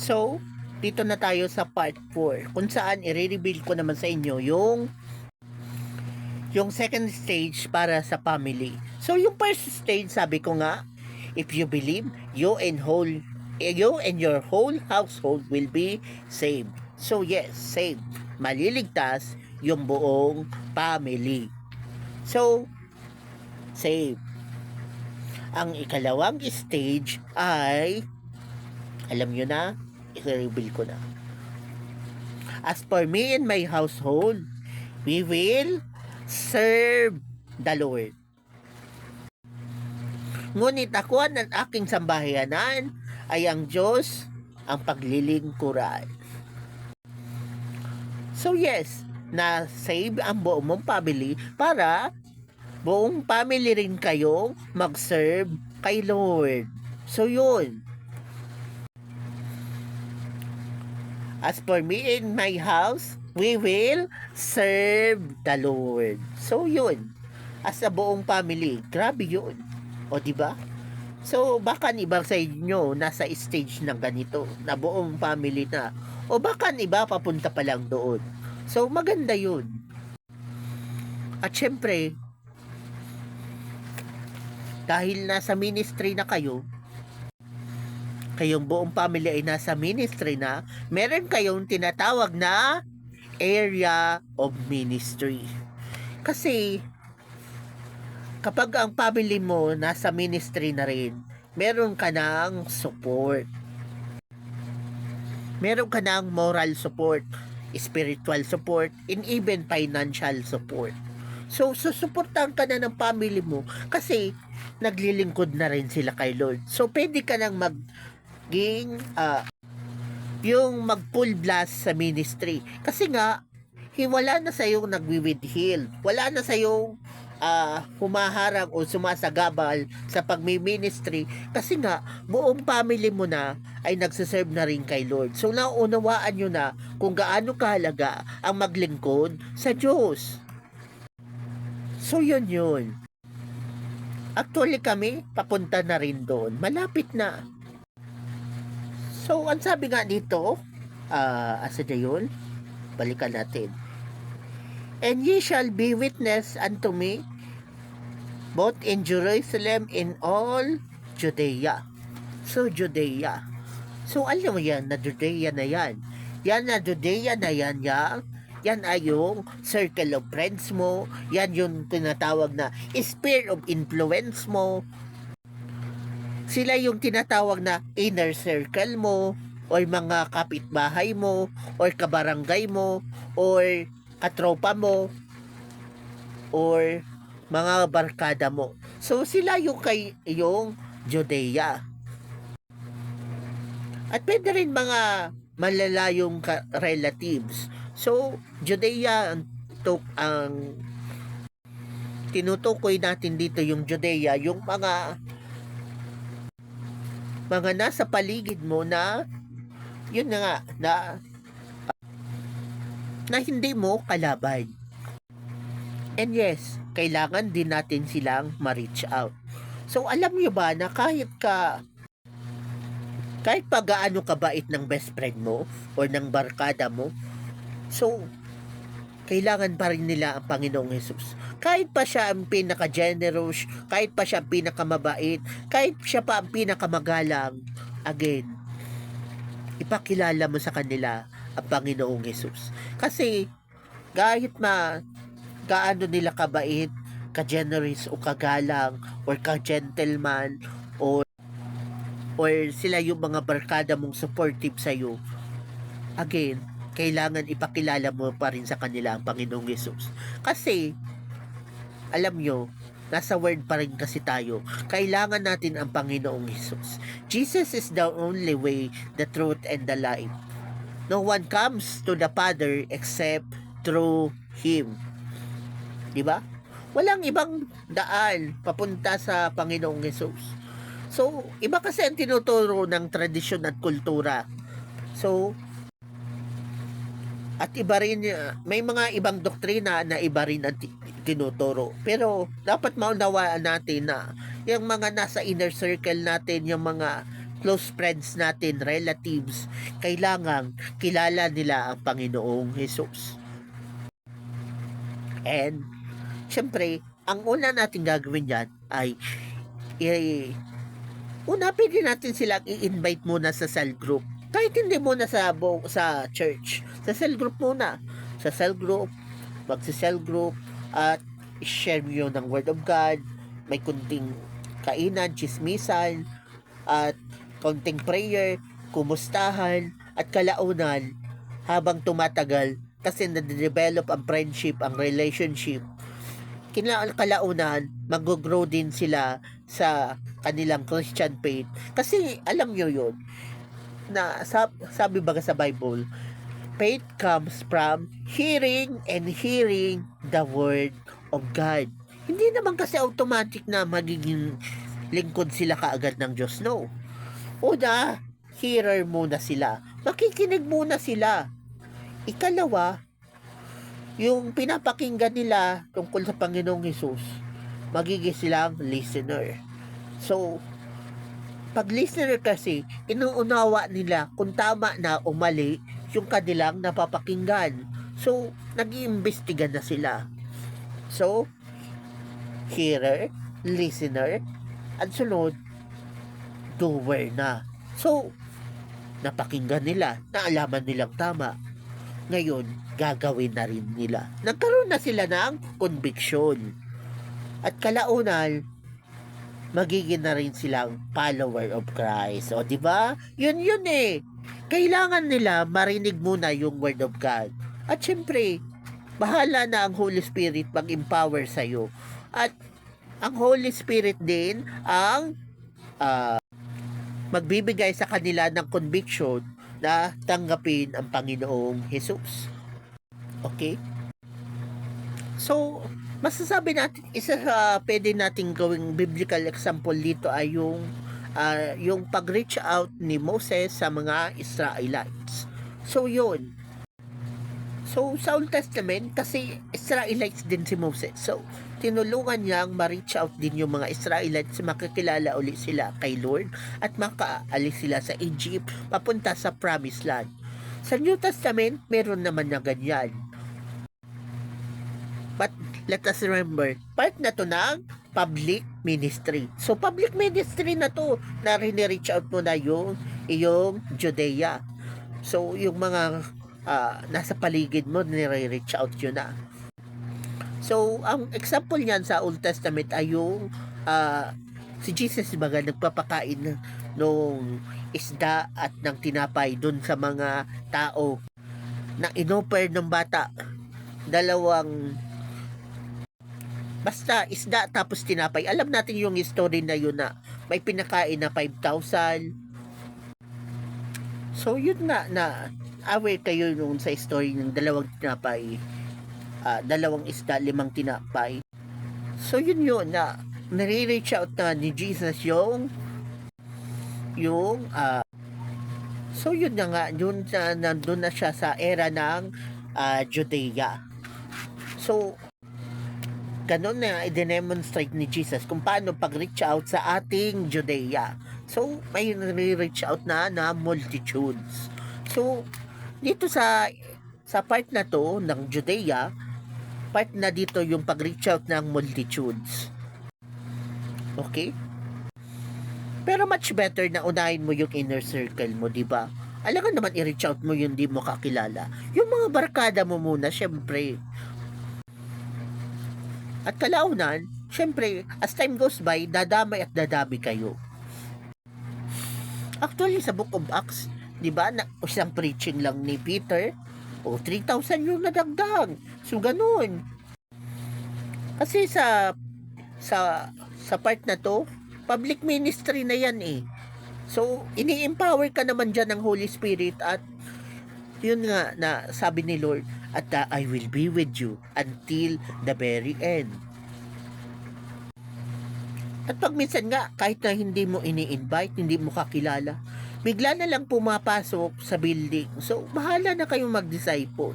So, dito na tayo sa part 4 kung saan i-reveal ko naman sa inyo yung second stage para sa family. So, yung first stage, sabi ko nga, if you believe, you and your whole household will be saved. So, yes, saved. Maliligtas yung buong family. So, saved. Ang ikalawang stage ay, alam nyo na, i-reveal ko na. As for me and my household, we will serve the Lord. Ngunit ako at aking sambahayanan ay ang Diyos ang paglilingkuran. So yes, na-save ang buong mong family para buong family rin kayo mag-serve kay Lord. So yun. As for me and my house, we will serve the Lord. So yun. As a buong family, grabe yun. O di ba? So baka iba sa inyo nasa stage ng ganito, na buong family na. O baka iba papunta pa lang doon. So maganda yun. At syempre, dahil nasa ministry na kayo, kayong buong family ay nasa ministry na, meron kayong tinatawag na area of ministry. Kasi, kapag ang family mo nasa ministry na rin, meron ka ng support. Meron ka ng moral support, spiritual support, and even financial support. So, susuportahan ka na ng family mo kasi naglilingkod na rin sila kay Lord. So, pwede ka nang yung mag-full blast sa ministry. Kasi nga, wala na sa yung nagwi-withhold. Wala na sa yung humaharang o sumasagabal sa pagmi-ministry. Kasi nga, buong family mo na ay nagsiserve na rin kay Lord. So, naunawaan nyo na kung gaano kahalaga ang maglingkod sa Diyos. So, yun. Actually kami, papunta na rin doon. Malapit na. So, ang sabi nga dito, asa na yun? Balikan natin. And ye shall be witness unto me, both in Jerusalem and all Judea. So, Judea. So, alam mo yan, na Judea na yan. Yan na Judea na yan, yan ay yung circle of friends mo, yan yung tinatawag na sphere of influence mo, sila yung tinatawag na inner circle mo, or mga kapitbahay mo, or kabarangay mo, or katropa mo, or mga barkada mo. So sila yung Judea. At pwede rin mga malalayong relatives. So Judea ang tinutukoy natin dito, yung Judea, yung mga nasa paligid mo na yun na nga na hindi mo kalaban. And yes, kailangan din natin silang ma-reach out. So alam niyo ba na kahit pa gaano kabait ng best friend mo or ng barkada mo, so kailangan pa rin nila ang Panginoong Jesus. Kahit pa siya ang pinaka-generous, kahit pa siya ang pinakamabait, kahit siya pa ang pinakamagalang, again, ipakilala mo sa kanila ang Panginoong Jesus. Kasi, kahit gaano nila kabait, ka-generous o kagalang, or ka-gentleman, or sila yung mga barkada mong supportive sa'yo, again, kailangan ipakilala mo pa rin sa kanila ang Panginoong Jesus. Kasi, alam nyo, nasa word pa rin kasi tayo. Kailangan natin ang Panginoong Jesus. Jesus is the only way, the truth, and the life. No one comes to the Father except through Him. Diba? Walang ibang daan papunta sa Panginoong Jesus. So, iba kasi ang tinuturo ng tradisyon at kultura. So, at iba rin, may mga ibang doktrina na iba rin ang tinuturo. Pero dapat maunawaan natin na yung mga nasa inner circle natin, yung mga close friends natin, relatives, kailangan kilala nila ang Panginoong Jesus. And, syempre, ang una natin gagawin yan ay una, pwede natin silang i-invite muna sa cell group. Kahit hindi muna sa church. Sa cell group muna. Sa cell group, magsa-cell group, at share nyo ng Word of God. May kunting kainan, chismisan, at konting prayer, kumustahan, at kalaunan habang tumatagal kasi na-develop ang friendship, ang relationship. Kalaunan, mag-grow din sila sa kanilang Christian faith. Kasi alam nyo yun, na sabi baga sa Bible, faith comes from hearing and hearing the Word of God. Hindi naman kasi automatic na magiging lingkod sila kaagad ng Diyos, no. Una, hearer muna sila. Makikinig muna sila. Ikalawa, yung pinapakinggan nila tungkol sa Panginoong Hesus, magiging silang listener. So, pag listener kasi, inuunawa nila kung tama na o mali yung kanilang napapakinggan. So, nag-iimbestiga na sila. So, hearer, listener, at sunod, doer na. So, napakinggan nila, naalaman nilang tama. Ngayon, gagawin na rin nila. Nagkaroon na sila ng conviction. At kalaunan, magiging na rin silang follower of Christ. O, di ba? Yun eh. Kailangan nila marinig muna yung Word of God. At syempre, bahala na ang Holy Spirit mag-empower sa'yo. At ang Holy Spirit din ang magbibigay sa kanila ng conviction na tanggapin ang Panginoong Jesus. Okay? So, masasabi natin, isa sa pwede nating gawing biblical example dito ay yung pag-reach out ni Moses sa mga Israelites. So, yun. So, sa Old Testament, kasi Israelites din si Moses. So, tinulungan niyang ma-reach out din yung mga Israelites, makakilala ulit sila kay Lord at makaalis sila sa Egypt papunta sa Promised Land. Sa New Testament, meron naman na ganyan. But let us remember, part na to ng public ministry. So, public ministry na to na rin-reach out mo na yung Judea. So, yung mga nasa paligid mo, nire-reach out yun na. So, ang example niyan sa Old Testament ay yung si Jesus baga nagpapakain nung isda at ng tinapay dun sa mga tao na inoffer ng bata. Basta isda tapos tinapay. Alam natin yung story na yun na may pinakain na 5,000. So, yun na aware kayo nung sa story ng dalawang tinapay, dalawang isda, 5 tinapay. So yun na nare-reach out na ni Jesus yung so yun na nga, nandun na siya sa era ng Judea. So ganun na i-demonstrate ni Jesus kung paano pag-reach out sa ating Judea. So may nare-reach out na multitudes. So dito sa part na to ng Judea, part na dito yung pag-reach out ng multitudes. Okay? Pero much better na unahin mo yung inner circle mo, di ba? Alangan naman i-reach out mo yung di mo kakilala. Yung mga barkada mo muna, syempre. At kalaunan, syempre, as time goes by, dadamay at dadami kayo. Actually, sa Book of Acts, di ba, isang preaching lang ni Peter, 3,000 yung nadagdag. So, ganun. Kasi sa part na to, public ministry na yan eh. So, ini-empower ka naman dyan ng Holy Spirit at yun nga na sabi ni Lord, at I will be with you until the very end. At pag minsan nga, kahit na hindi mo ini-invite, hindi mo kakilala, bigla na lang pumapasok sa building. So, bahala na kayong mag-disciple.